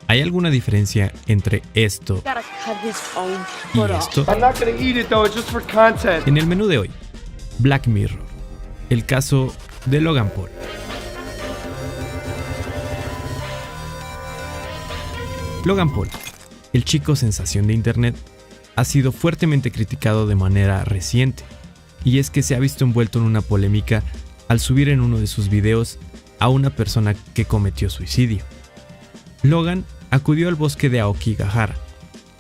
¿Hay alguna diferencia entre esto y esto? En el menú de hoy, Black Mirror, el caso de Logan Paul. Logan Paul, el chico sensación de internet, ha sido fuertemente criticado de manera reciente, y es que se ha visto envuelto en una polémica al subir en uno de sus videos a una persona que cometió suicidio. Logan acudió al bosque de Aokigahara,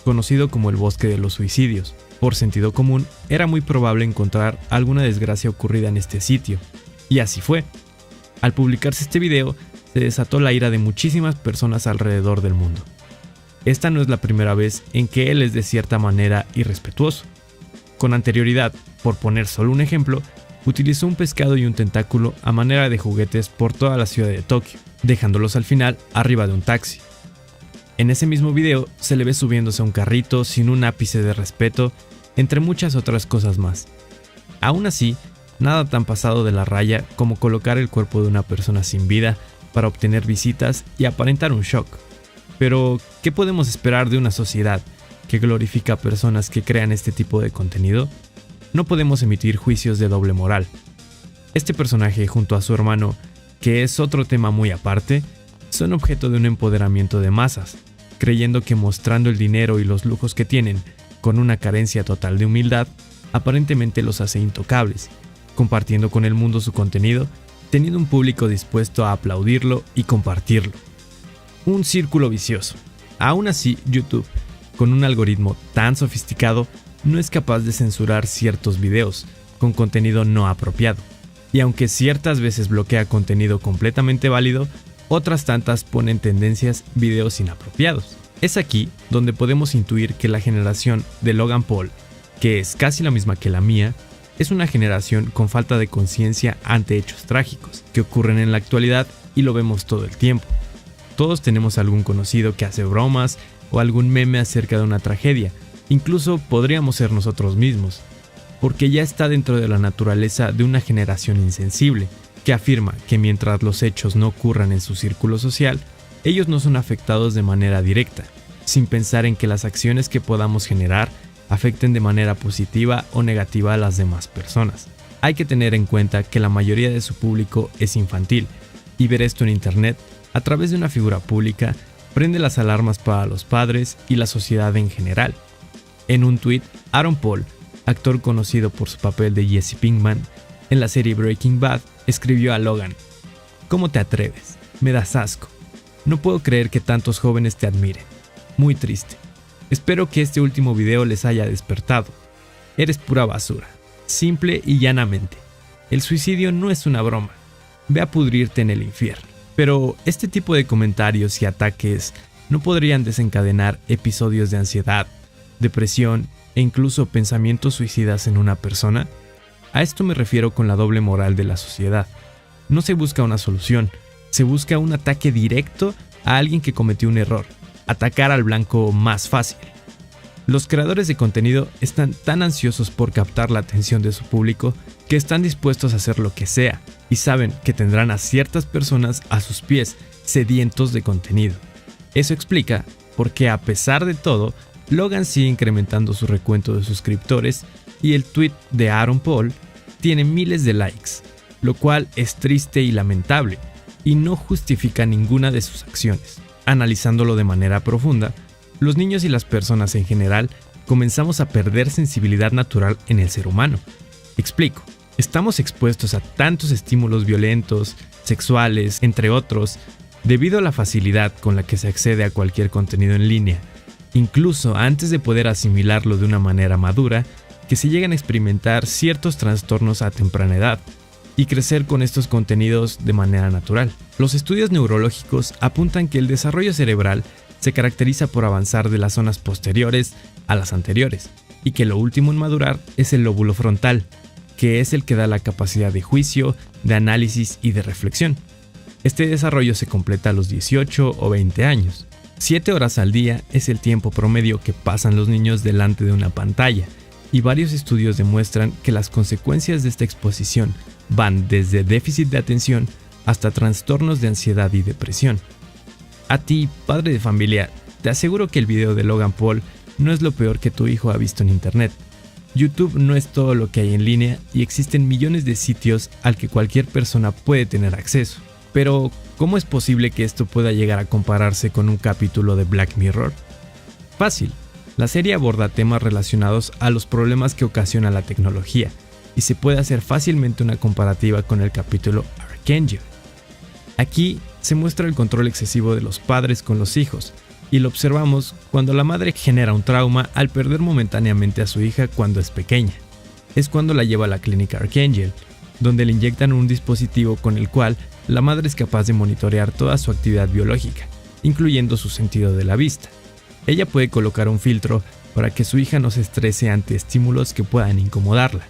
conocido como el bosque de los suicidios. Por sentido común, era muy probable encontrar alguna desgracia ocurrida en este sitio, y así fue. Al publicarse este video, se desató la ira de muchísimas personas alrededor del mundo. Esta no es la primera vez en que él es de cierta manera irrespetuoso. Con anterioridad, por poner solo un ejemplo, utilizó un pescado y un tentáculo a manera de juguetes por toda la ciudad de Tokio, dejándolos al final arriba de un taxi. En ese mismo video se le ve subiéndose a un carrito sin un ápice de respeto, entre muchas otras cosas más. Aún así, nada tan pasado de la raya como colocar el cuerpo de una persona sin vida para obtener visitas y aparentar un shock. Pero, ¿qué podemos esperar de una sociedad que glorifica a personas que crean este tipo de contenido? No podemos emitir juicios de doble moral. Este personaje junto a su hermano, que es otro tema muy aparte, son objeto de un empoderamiento de masas, creyendo que mostrando el dinero y los lujos que tienen, con una carencia total de humildad, aparentemente los hace intocables, compartiendo con el mundo su contenido, teniendo un público dispuesto a aplaudirlo y compartirlo. Un círculo vicioso. Aún así, YouTube, con un algoritmo tan sofisticado, no es capaz de censurar ciertos videos con contenido no apropiado. Y aunque ciertas veces bloquea contenido completamente válido, otras tantas ponen tendencias videos inapropiados. Es aquí donde podemos intuir que la generación de Logan Paul, que es casi la misma que la mía, es una generación con falta de conciencia ante hechos trágicos que ocurren en la actualidad y lo vemos todo el tiempo. Todos tenemos algún conocido que hace bromas o algún meme acerca de una tragedia, incluso podríamos ser nosotros mismos, porque ya está dentro de la naturaleza de una generación insensible, que afirma que mientras los hechos no ocurran en su círculo social, ellos no son afectados de manera directa, sin pensar en que las acciones que podamos generar afecten de manera positiva o negativa a las demás personas. Hay que tener en cuenta que la mayoría de su público es infantil, y ver esto en internet, a través de una figura pública, prende las alarmas para los padres y la sociedad en general. En un tuit, Aaron Paul, actor conocido por su papel de Jesse Pinkman en la serie Breaking Bad, escribió a Logan: ¿Cómo te atreves? Me das asco. No puedo creer que tantos jóvenes te admiren. Muy triste. Espero que este último video les haya despertado. Eres pura basura. Simple y llanamente. El suicidio no es una broma. Ve a pudrirte en el infierno. Pero este tipo de comentarios y ataques no podrían desencadenar episodios de ansiedad, depresión e incluso pensamientos suicidas en una persona. A esto me refiero con la doble moral de la sociedad. No se busca una solución, se busca un ataque directo a alguien que cometió un error, atacar al blanco más fácil. Los creadores de contenido están tan ansiosos por captar la atención de su público que están dispuestos a hacer lo que sea y saben que tendrán a ciertas personas a sus pies sedientos de contenido. Eso explica por qué, a pesar de todo, Logan sigue incrementando su recuento de suscriptores y el tweet de Aaron Paul tiene miles de likes, lo cual es triste y lamentable y no justifica ninguna de sus acciones. Analizándolo de manera profunda, los niños y las personas en general comenzamos a perder sensibilidad natural en el ser humano. Explico, estamos expuestos a tantos estímulos violentos, sexuales, entre otros, debido a la facilidad con la que se accede a cualquier contenido en línea, incluso antes de poder asimilarlo de una manera madura, que se llegan a experimentar ciertos trastornos a temprana edad y crecer con estos contenidos de manera natural. Los estudios neurológicos apuntan que el desarrollo cerebral se caracteriza por avanzar de las zonas posteriores a las anteriores, y que lo último en madurar es el lóbulo frontal, que es el que da la capacidad de juicio, de análisis y de reflexión. Este desarrollo se completa a los 18 o 20 años. 7 horas al día es el tiempo promedio que pasan los niños delante de una pantalla, y varios estudios demuestran que las consecuencias de esta exposición van desde déficit de atención hasta trastornos de ansiedad y depresión. A ti, padre de familia, te aseguro que el video de Logan Paul no es lo peor que tu hijo ha visto en internet. YouTube no es todo lo que hay en línea y existen millones de sitios al que cualquier persona puede tener acceso. Pero, ¿cómo es posible que esto pueda llegar a compararse con un capítulo de Black Mirror? Fácil. La serie aborda temas relacionados a los problemas que ocasiona la tecnología, y se puede hacer fácilmente una comparativa con el capítulo Archangel. Aquí se muestra el control excesivo de los padres con los hijos, y lo observamos cuando la madre genera un trauma al perder momentáneamente a su hija cuando es pequeña. Es cuando la lleva a la clínica Archangel, donde le inyectan un dispositivo con el cual la madre es capaz de monitorear toda su actividad biológica, incluyendo su sentido de la vista. Ella puede colocar un filtro para que su hija no se estrese ante estímulos que puedan incomodarla,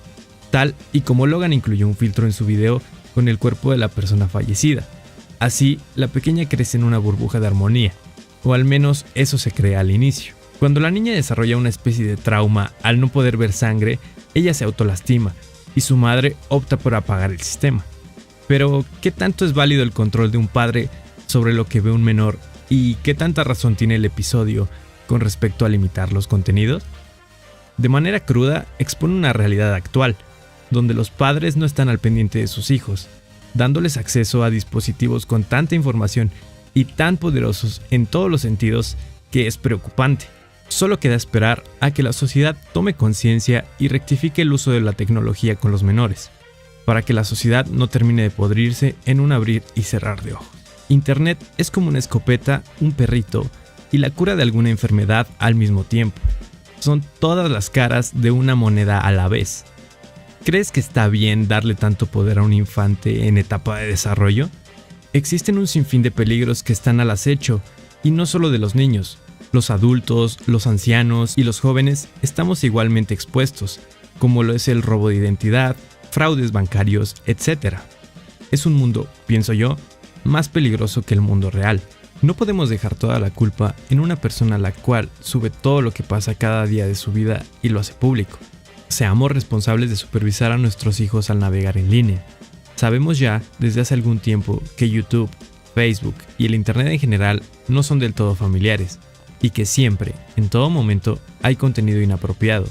tal y como Logan incluyó un filtro en su video con el cuerpo de la persona fallecida. Así, la pequeña crece en una burbuja de armonía, o al menos eso se cree al inicio. Cuando la niña desarrolla una especie de trauma al no poder ver sangre, ella se autolastima y su madre opta por apagar el sistema. Pero, ¿qué tanto es válido el control de un padre sobre lo que ve un menor y qué tanta razón tiene el episodio con respecto a limitar los contenidos? De manera cruda, expone una realidad actual, donde los padres no están al pendiente de sus hijos, dándoles acceso a dispositivos con tanta información y tan poderosos en todos los sentidos que es preocupante. Solo queda esperar a que la sociedad tome conciencia y rectifique el uso de la tecnología con los menores, para que la sociedad no termine de podrirse en un abrir y cerrar de ojos. Internet es como una escopeta, un perrito y la cura de alguna enfermedad al mismo tiempo. Son todas las caras de una moneda a la vez. ¿Crees que está bien darle tanto poder a un infante en etapa de desarrollo? Existen un sinfín de peligros que están al acecho, y no solo de los niños. Los adultos, los ancianos y los jóvenes estamos igualmente expuestos, como lo es el robo de identidad, fraudes bancarios, etc. Es un mundo, pienso yo, más peligroso que el mundo real. No podemos dejar toda la culpa en una persona a la cual sube todo lo que pasa cada día de su vida y lo hace público. Seamos responsables de supervisar a nuestros hijos al navegar en línea. Sabemos ya desde hace algún tiempo que YouTube, Facebook y el Internet en general no son del todo familiares y que siempre, en todo momento, hay contenido inapropiado,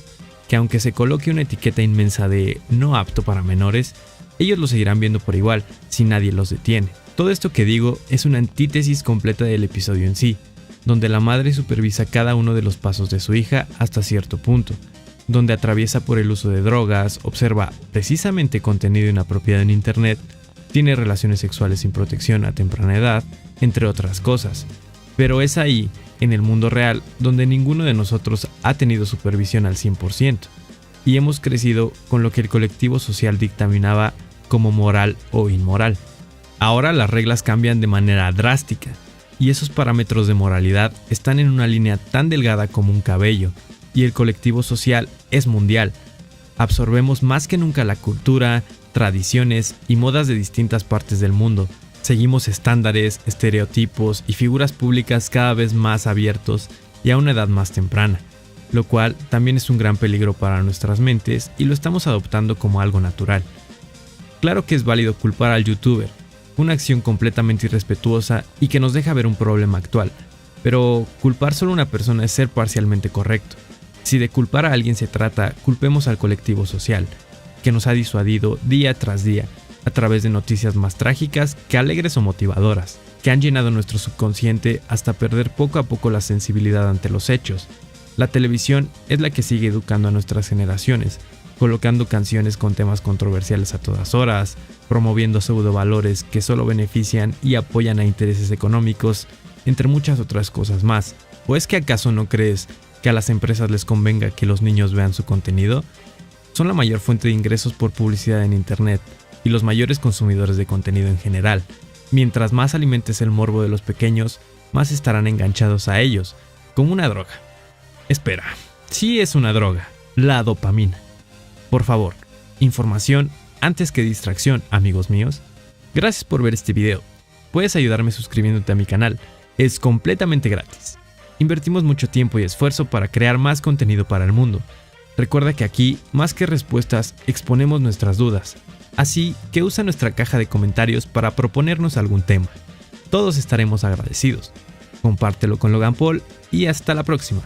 que aunque se coloque una etiqueta inmensa de no apto para menores, ellos lo seguirán viendo por igual si nadie los detiene. Todo esto que digo es una antítesis completa del episodio en sí, donde la madre supervisa cada uno de los pasos de su hija hasta cierto punto, donde atraviesa por el uso de drogas, observa precisamente contenido inapropiado en internet, tiene relaciones sexuales sin protección a temprana edad, entre otras cosas. Pero es ahí, en el mundo real, donde ninguno de nosotros ha tenido supervisión al 100%, y hemos crecido con lo que el colectivo social dictaminaba como moral o inmoral. Ahora las reglas cambian de manera drástica, y esos parámetros de moralidad están en una línea tan delgada como un cabello, y el colectivo social es mundial. Absorbemos más que nunca la cultura, tradiciones y modas de distintas partes del mundo. Seguimos estándares, estereotipos y figuras públicas cada vez más abiertos y a una edad más temprana, lo cual también es un gran peligro para nuestras mentes y lo estamos adoptando como algo natural. Claro que es válido culpar al youtuber, una acción completamente irrespetuosa y que nos deja ver un problema actual, pero culpar solo a una persona es ser parcialmente correcto. Si de culpar a alguien se trata, culpemos al colectivo social, que nos ha disuadido día tras día a través de noticias más trágicas que alegres o motivadoras, que han llenado nuestro subconsciente hasta perder poco a poco la sensibilidad ante los hechos. La televisión es la que sigue educando a nuestras generaciones, colocando canciones con temas controversiales a todas horas, promoviendo pseudovalores que solo benefician y apoyan a intereses económicos, entre muchas otras cosas más. ¿O es que acaso no crees que a las empresas les convenga que los niños vean su contenido? Son la mayor fuente de ingresos por publicidad en internet y los mayores consumidores de contenido en general. Mientras más alimentes el morbo de los pequeños, más estarán enganchados a ellos, como una droga. Espera, sí es una droga, la dopamina. Por favor, información antes que distracción, amigos míos. Gracias por ver este video. Puedes ayudarme suscribiéndote a mi canal, es completamente gratis. Invertimos mucho tiempo y esfuerzo para crear más contenido para el mundo. Recuerda que aquí, más que respuestas, exponemos nuestras dudas. Así que usa nuestra caja de comentarios para proponernos algún tema. Todos estaremos agradecidos. compártelo con Logan Paul y hasta la próxima.